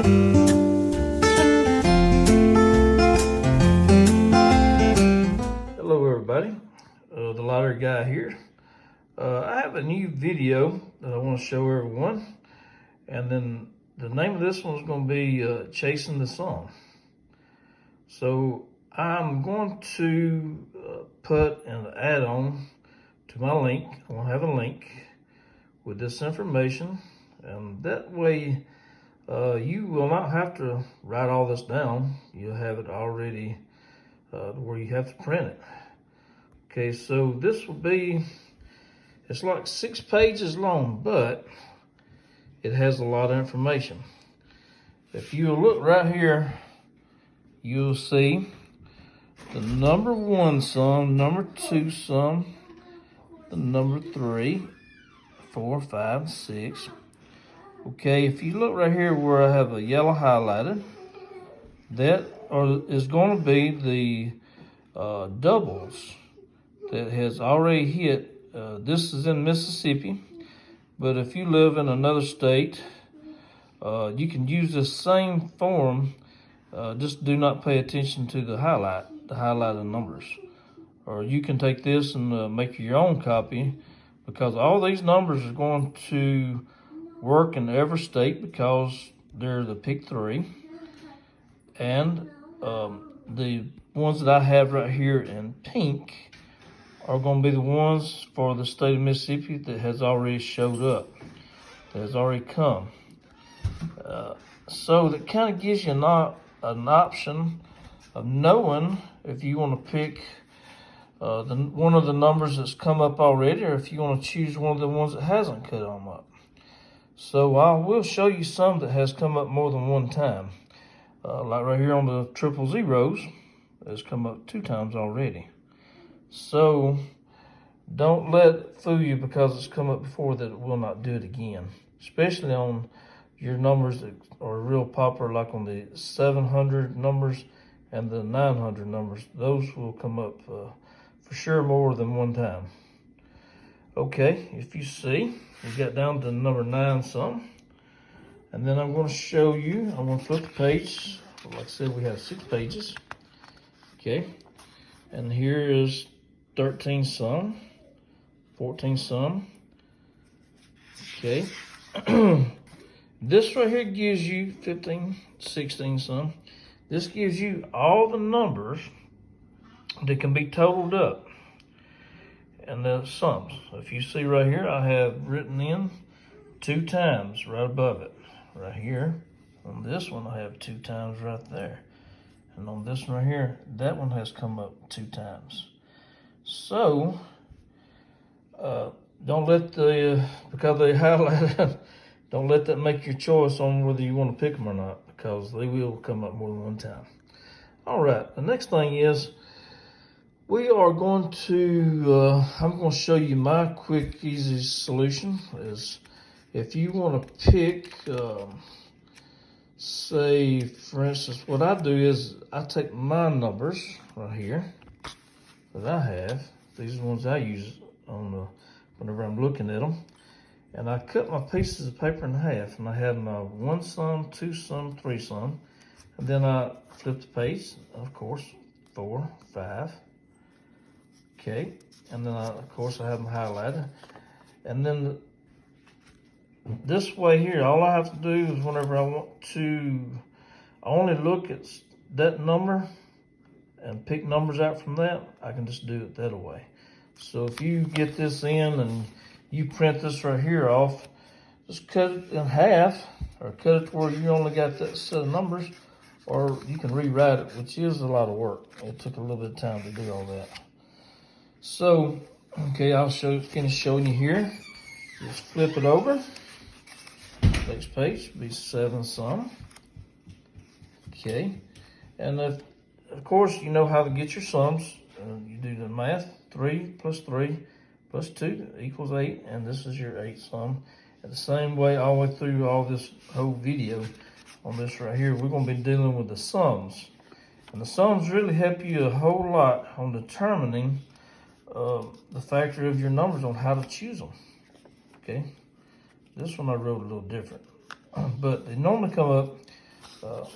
Hello everybody, the lottery guy here. I have a new video that I want to show everyone, and then the name of this one is going to be Chasing the Sun. So I'm going to put an add-on to my link. I'm going to have a link with this information, and that way you will not have to write all this down. You'll have it already where you have to print it. Okay, so this will be, it's like 6 pages long, but it has a lot of information. If you look right here, you'll see the number 1 sum, number 2 sum, the number 3, 4, 5, 6. Okay, if you look right here where I have a yellow highlighted, that is going to be the doubles that has already hit. This is in Mississippi, but if you live in another state, you can use the same form. Just do not pay attention to the highlighted numbers. Or you can take this and make your own copy, because all these numbers are going to work in every state because they're the pick 3. And the ones that I have right here in pink are going to be the ones for the state of Mississippi that has already showed up, that has already come. So that kind of gives you an option of knowing if you want to pick one of the numbers that's come up already, or if you want to choose one of the ones that hasn't come up. So I will show you some that has come up more than one time. Like right here on the 000, it's come up 2 times already. So don't let it fool you because it's come up before that it will not do it again. Especially on your numbers that are real popular, like on the 700 numbers and the 900 numbers. Those will come up for sure more than one time. Okay, if you see, we got down to number 9 sum. And then I'm going to show you, I'm going to flip the page. Like I said, we have 6 pages. Okay, and here is 13 sum, 14 sum. Okay, this right here gives you 15, 16 sum. This gives you all the numbers that can be totaled up and the sums. If you see right here, I have written in 2 times right above it. Right here, on this one, I have 2 times right there. And on this one right here, that one has come up 2 times. So, don't let because they highlighted, don't let that make your choice on whether you want to pick them or not, because they will come up more than one time. All right, the next thing is, we are going to, I'm going to show you my quick, easy solution. Is if you want to pick, say, for instance, what I do is I take my numbers right here that I have. These are the ones I use on whenever I'm looking at them. And I cut my pieces of paper in half, and I have my 1 sum, 2 sum, 3 sum. And then I flip the page, of course, 4, 5. Okay, and then of course I have them highlighted. And then this way here, all I have to do is whenever I want to only look at that number and pick numbers out from that, I can just do it that way. So if you get this in and you print this right here off, just cut it in half, or cut it to where you only got that set of numbers, or you can rewrite it, which is a lot of work. It took a little bit of time to do all that. So, okay, I'll finish showing you here. Just flip it over. Next page will be 7 sum. Okay, and of course you know how to get your sums. You do the math. 3 plus 3 plus 2 equals 8, and this is your 8 sum. And the same way all the way through all this whole video on this right here, we're going to be dealing with the sums. And the sums really help you a whole lot on determining the factor of your numbers on how to choose them. Okay, this one I wrote a little different, but they normally come up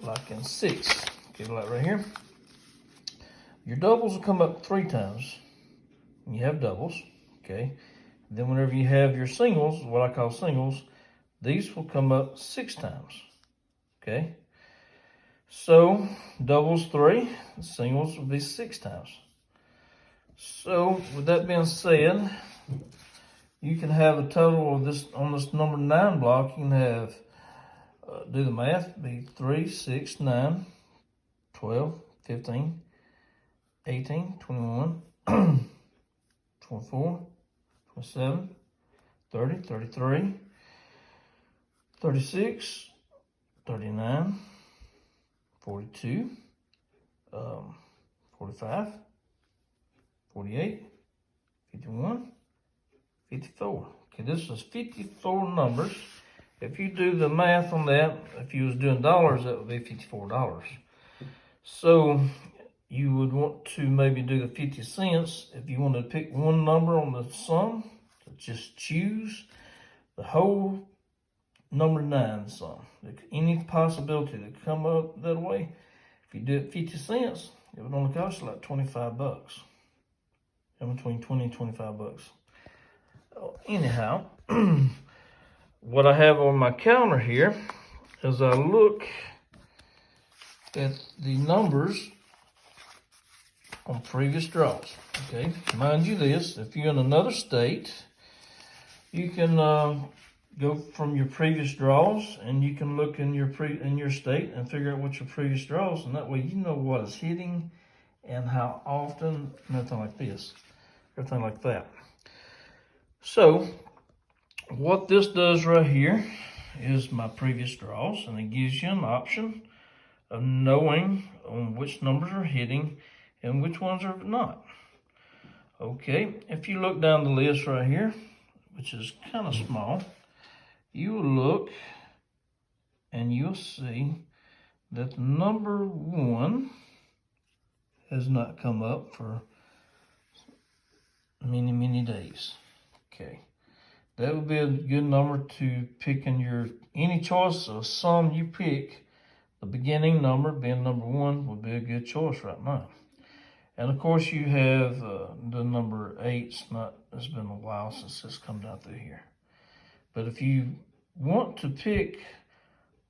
like in 6. Okay, like right here. Your doubles will come up 3 times. You have doubles, okay? Then whenever you have your singles, what I call singles, these will come up 6 times, okay? So doubles 3, singles will be 6 times. So with that being said, you can have a total of this, on this number 9 block, you can have, do the math, be 3, 6, 9, 12, 15, 18, 21, 24, 27, 30, 33, 36, 39, 42, 45, 48, 51, 54. Okay, this is 54 numbers. If you do the math on that, if you was doing dollars, that would be $54. So you would want to maybe do the 50 cents. If you want to pick one number on the sum, just choose the whole number 9 sum. Any possibility to come up that way, if you do it 50 cents, it would only cost you like $25. In between 20 and 25 bucks. Anyhow, what I have on my counter here is I look at the numbers on previous draws. Okay, mind you this, if you're in another state, you can go from your previous draws and you can look in your state and figure out what your previous draws, and that way you know what is hitting and how often and everything like this, everything like that. So what this does right here is my previous draws, and it gives you an option of knowing on which numbers are hitting and which ones are not. Okay, if you look down the list right here, which is kind of small, you will look and you'll see that the number 1 has not come up for many days. Okay, that would be a good number to pick in your, any choice of sum you pick. The beginning number being number 1 would be a good choice right now. And of course you have the number 8. It's been a while since it's come down through here. But if you want to pick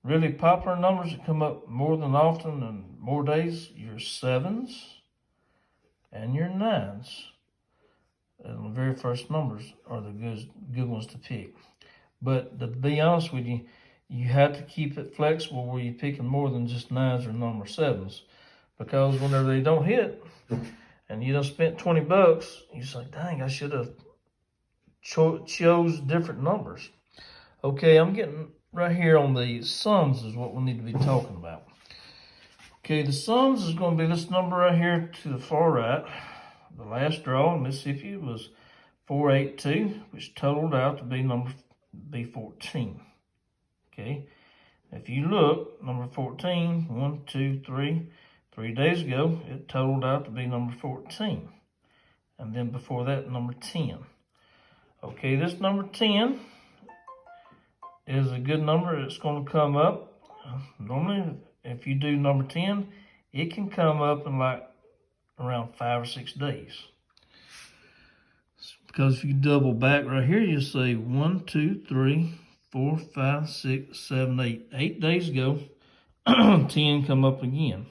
really popular numbers that come up more than often and more days, your 7s and your 9s, and the very first numbers are the good ones to pick. But to be honest with you, you have to keep it flexible where you're picking more than just 9s or number 7s. Because whenever they don't hit, and you done spent 20 bucks, you say, dang, I should have chose different numbers. Okay, I'm getting right here on the sums is what we need to be talking about. Okay, the sums is going to be this number right here to the far right. The last draw in Mississippi was 482, which totaled out to be 14. Okay, if you look, number 14, 1, 2, 3 days ago, it totaled out to be number 14. And then before that, number 10. Okay, this number 10 is a good number. It's going to come up. Normally, if you do number 10, it can come up in like around 5 or 6 days. Because if you double back right here, you say 1, 2, 3, 4, 5, 6, 7, 8. 8 days ago, 10 come up again.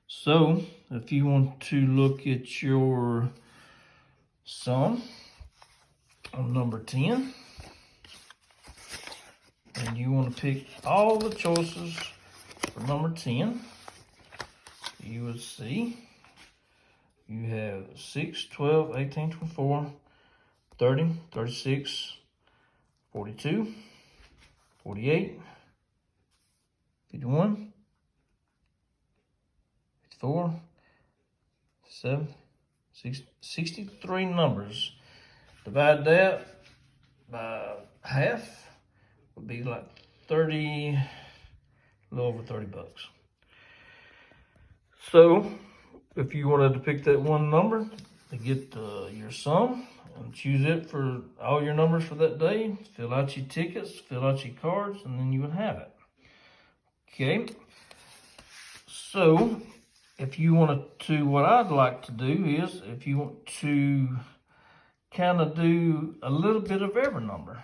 So if you want to look at your sum on number 10, and you want to pick all the choices for number 10, you would see you have 6, 12, 18, 24, 30, 36, 42, 48, 51, 54, 7, 63 numbers. Divide that by half would be like 30, a little over 30 bucks. So if you wanted to pick that one number to get your sum and choose it for all your numbers for that day, fill out your tickets, fill out your cards, and then you would have it. Okay, so if you want to, what I'd like to do is, if you want to kind of do a little bit of every number,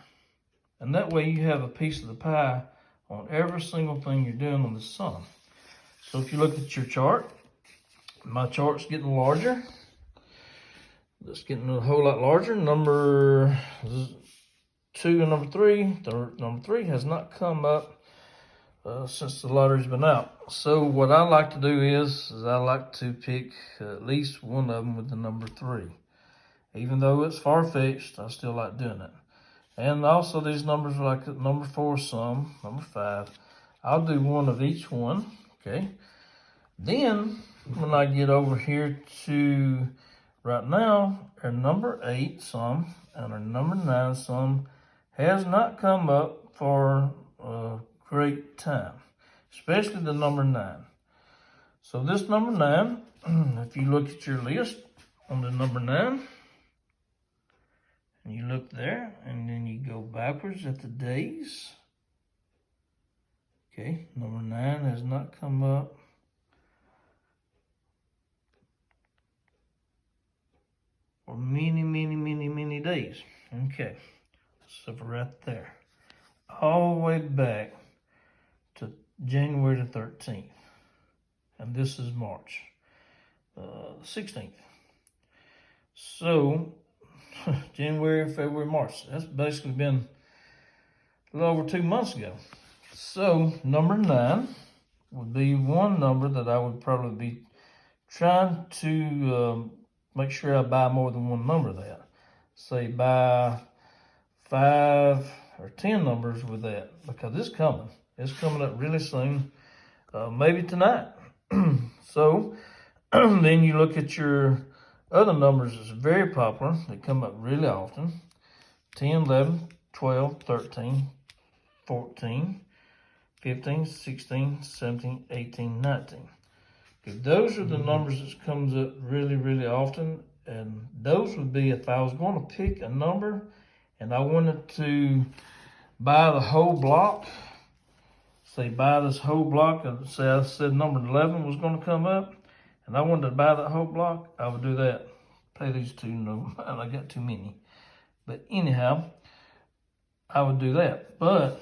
and that way you have a piece of the pie on every single thing you're doing on the sum. So if you look at your chart, my chart's getting larger. It's getting a whole lot larger. Number 2 and number 3, number 3 has not come up since the lottery's been out. So what I like to do is I like to pick at least one of them with the number 3. Even though it's far-fetched, I still like doing it. And also these numbers are like number 4 sum, number 5. I'll do one of each one, okay? Then when I get over here to right now, our number 8 sum and our number 9 sum has not come up for a great time, especially the number 9. So this number 9, if you look at your list on the number 9, and you look there, and then you go backwards at the days. Okay, number 9 has not come up. For many days. Okay, so right there. All the way back to January the 13th. And this is March 16th. So, January, February, March. That's basically been a little over 2 months ago. So, number 9 would be one number that I would probably be trying to make sure I buy more than one number of that. Say buy 5 or 10 numbers with that, because it's coming. It's coming up really soon, maybe tonight. So, then you look at your other numbers that's very popular. They come up really often. 10, 11, 12, 13, 14, 15, 16, 17, 18, 19. Okay, those are the numbers that comes up really often. And those would be if I was going to pick a number and I wanted to buy the whole block. Say buy this whole block, and say I said number 11 was going to come up, and I wanted to buy that whole block, I would do that. Pay these two, no, I got too many. But anyhow, I would do that. But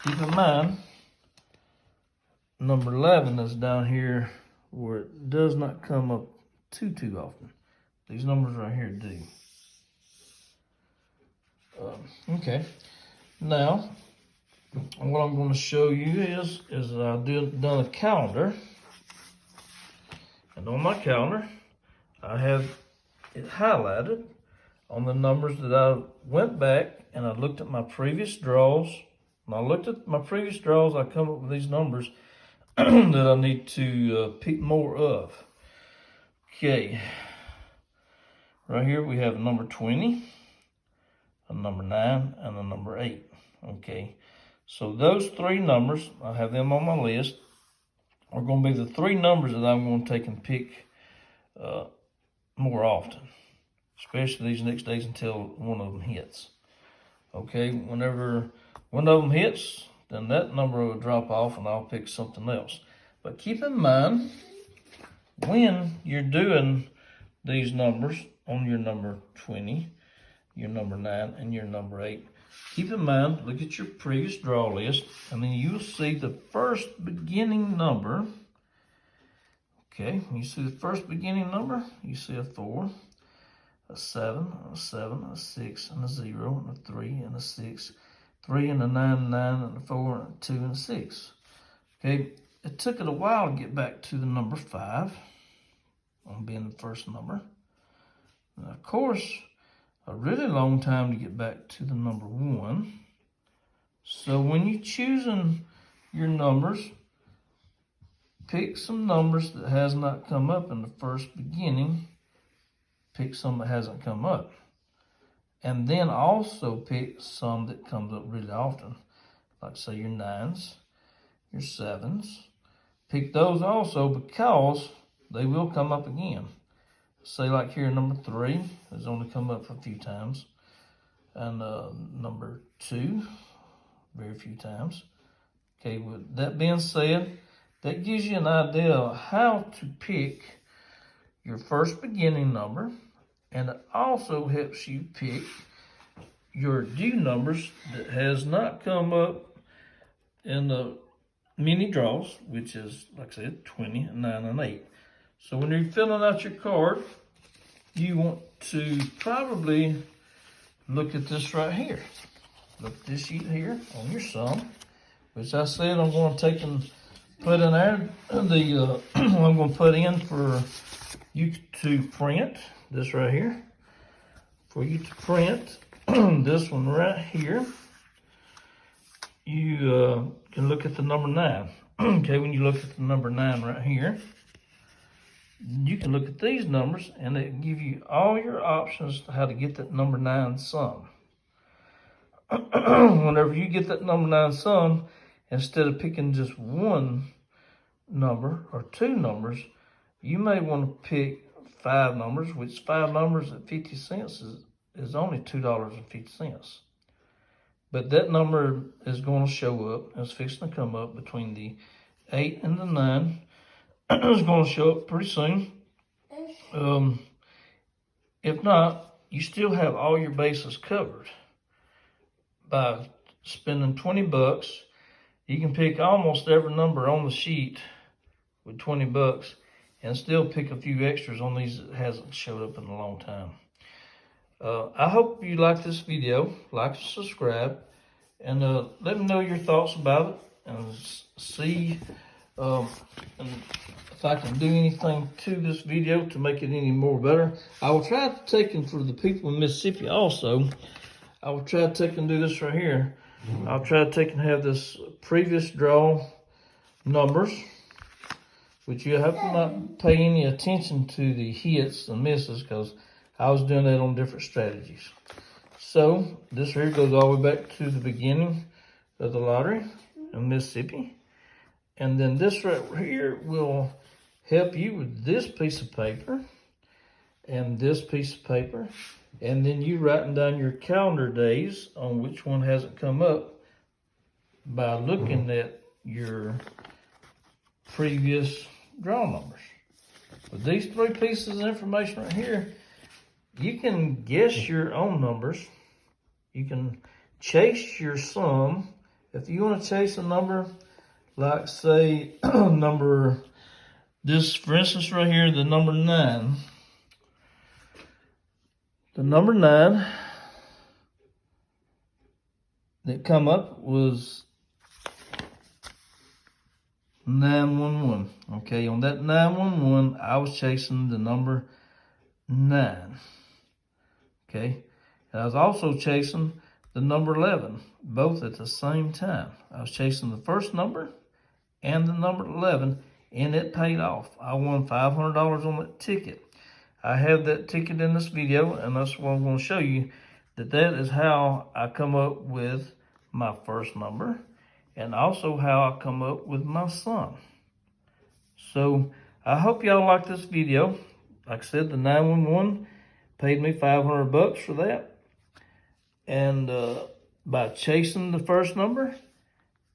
keep in mind, number 11 is down here where it does not come up too often. These numbers right here do. Okay, now what I'm going to show you is I've done a calendar, and on my calendar I have it highlighted on the numbers that I went back and I looked at my previous draws. When I looked at my previous draws, I come up with these numbers that I need to pick more of. Okay, right here we have number 20, a number 9, and a number 8. Okay, so those 3 numbers, I have them on my list, are going to be the 3 numbers that I'm going to take and pick more often, especially these next days until one of them hits. Okay, whenever one of them hits, then that number will drop off and I'll pick something else. But keep in mind, when you're doing these numbers on your number 20, your number 9, and your number 8, keep in mind, look at your previous draw list, and then you'll see the first beginning number. Okay, you see the first beginning number, you see a 4, a 7, a 7, a 6, and a 0, and a 3, and a 6, 3, and a 9, 9, and a 4, and a 2, and a 6. Okay, it took it a while to get back to the number 5, on being the first number. And of course, a really long time to get back to the number 1. So when you're choosing your numbers, pick some numbers that has not come up in the first beginning. Pick some that hasn't come up. And then also pick some that comes up really often. Like say your 9s, your 7s. Pick those also because they will come up again. Say like here, number 3 has only come up a few times. And number 2, very few times. Okay, with that being said, that gives you an idea of how to pick your first beginning number, and it also helps you pick your due numbers that has not come up in the mini draws, which is, like I said, 20, 9, and 8. So when you're filling out your card, you want to probably look at this right here. Look at this sheet here on your sum, which I said I'm going to take and put in there the I'm going to put in for you to print this right here. For you to print this one right here, you can look at the number 9. Okay, when you look at the number 9 right here, you can look at these numbers and they give you all your options to how to get that number 9 sum. Whenever you get that number 9 sum, instead of picking just one number or two numbers, you may want to pick 5 numbers, which 5 numbers at 50 cents is only $2.50. But that number is going to show up, it's fixing to come up between the 8 and the 9. It's going to show up pretty soon. If not, you still have all your bases covered. By spending 20 bucks, you can pick almost every number on the sheet with 20 bucks and still pick a few extras on these that hasn't showed up in a long time. I hope you like this video, like and subscribe, and let me know your thoughts about it, and see if I can do anything to this video to make it any more better. I will try to take and for the people in Mississippi also, I will try to take and do this right here. I'll try to take and have this previous draw numbers, which you have to not pay any attention to the hits and misses because I was doing that on different strategies. So this here goes all the way back to the beginning of the lottery in Mississippi. And then this right here will help you with this piece of paper and this piece of paper. And then you writing down your calendar days on which one hasn't come up by looking at your previous draw numbers. With these 3 pieces of information right here, you can guess your own numbers. You can chase your sum. If you want to chase a number, like say number, this for instance right here, the number 9. The number 9 that come up was 911. Okay, on that 911, I was chasing the number 9. Okay, and I was also chasing the number 11, both at the same time. I was chasing the first number and the number 11, and it paid off. I won $500 on that ticket. I have that ticket in this video, and that's what I'm going to show you, that is how I come up with my first number, and also how I come up with my sum. So I hope y'all like this video. Like I said, the 911 paid me 500 bucks for that. And by chasing the first number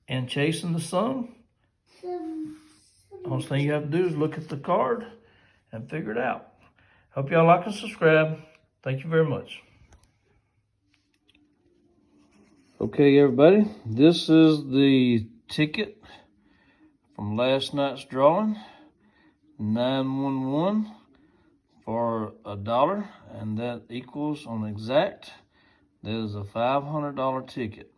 and chasing the sum, the only thing you have to do is look at the card and figure it out. Hope y'all like and subscribe. Thank you very much. Okay, everybody, this is the ticket from last night's drawing, 911 for $1, and that equals on exact, that is a $500 ticket.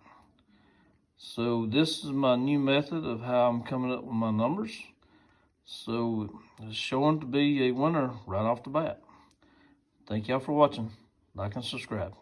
So this is my new method of how I'm coming up with my numbers. So it's showing to be a winner right off the bat. Thank y'all for watching. Like and subscribe.